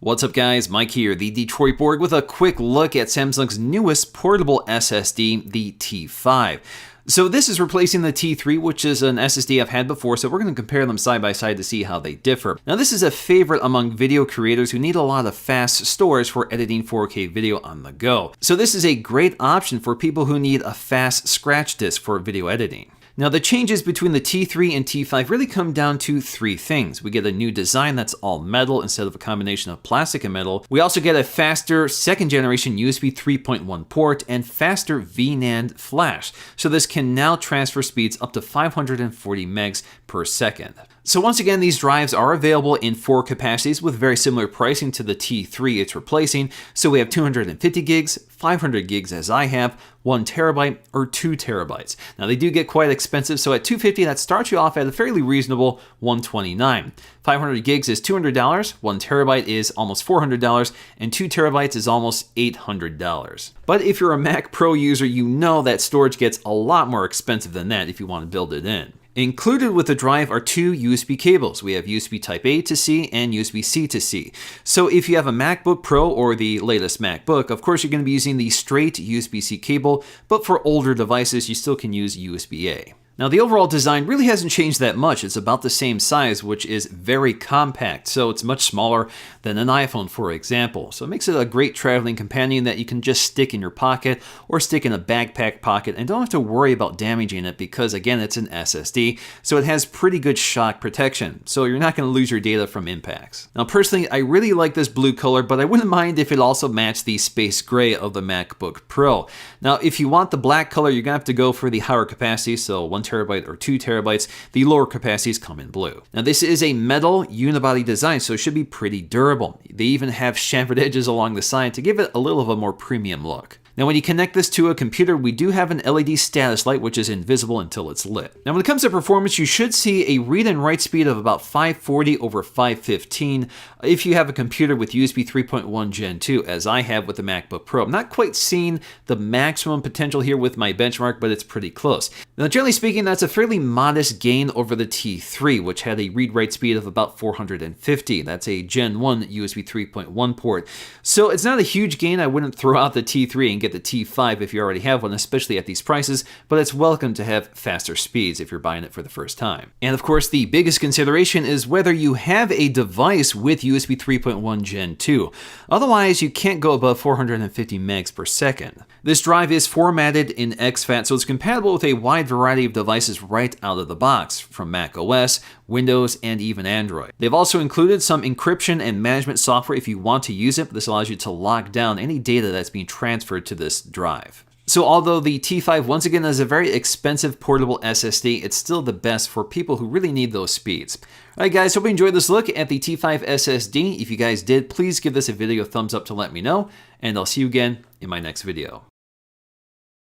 What's up guys, Mike here, the Detroit Borg with a quick look at Samsung's newest portable SSD, the T5. So this is replacing the T3, which is an SSD I've had before, so we're going to compare them side by side to see how they differ. Now this is a favorite among video creators who need a lot of fast storage for editing 4K video on the go. So this is a great option for people who need a fast scratch disk for video editing. Now the changes between the T3 and T5 really come down to three things. We get a new design that's all metal instead of a combination of plastic and metal. We also get a faster second generation USB 3.1 port and faster V-NAND flash. So this can now transfer speeds up to 540 megs per second. So once again, these drives are available in 4 capacities with very similar pricing to the T3 it's replacing. So we have 250 gigs, 500 gigs as I have, 1 terabyte, or 2 terabytes. Now they do get quite expensive, so at $250 that starts you off at a fairly reasonable $129. 500 gigs is $200, 1 terabyte is almost $400, and 2 terabytes is almost $800. But if you're a Mac Pro user, you know that storage gets a lot more expensive than that if you want to build it in. Included with the drive are 2 USB cables. We have USB Type A to C and USB-C to C. So if you have a MacBook Pro or the latest MacBook, of course you're going to be using the straight USB-C cable, but for older devices you still can use USB-A. Now the overall design really hasn't changed that much. It's about the same size, which is very compact, so it's much smaller than an iPhone, for example. So it makes it a great traveling companion that you can just stick in your pocket or stick in a backpack pocket and don't have to worry about damaging it because, again, it's an SSD, so it has pretty good shock protection, so you're not going to lose your data from impacts. Now personally, I really like this blue color, but I wouldn't mind if it also matched the space gray of the MacBook Pro. Now if you want the black color, you're going to have to go for the higher capacity, so 1 terabyte or 2 terabytes. The lower capacities come in blue. Now this is a metal unibody design, so it should be pretty durable. They even have chamfered edges along the side to give it a little of a more premium look. Now when you connect this to a computer, we do have an LED status light which is invisible until it's lit. Now when it comes to performance, you should see a read and write speed of about 540 over 515 if you have a computer with USB 3.1 Gen 2, as I have with the MacBook Pro. I'm not quite seeing the maximum potential here with my benchmark, but it's pretty close. Now generally speaking, that's a fairly modest gain over the T3, which had a read-write speed of about 450. That's a Gen 1 USB 3.1 port. So it's not a huge gain. I wouldn't throw out the T3 and get the T5 if you already have one, especially at these prices, but it's welcome to have faster speeds if you're buying it for the first time. And of course, the biggest consideration is whether you have a device with USB 3.1 Gen 2. Otherwise, you can't go above 450 megs per second. This drive is formatted in exFAT, so it's compatible with a wide variety of devices right out of the box, from Mac OS, Windows, and even Android. They've also included some encryption and management software if you want to use it. This allows you to lock down any data that's being transferred to this drive. So although the T5 once again is a very expensive portable SSD, it's still the best for people who really need those speeds. Alright guys, hope you enjoyed this look at the T5 SSD. If you guys did, please give this a video a thumbs up to let me know, and I'll see you again in my next video.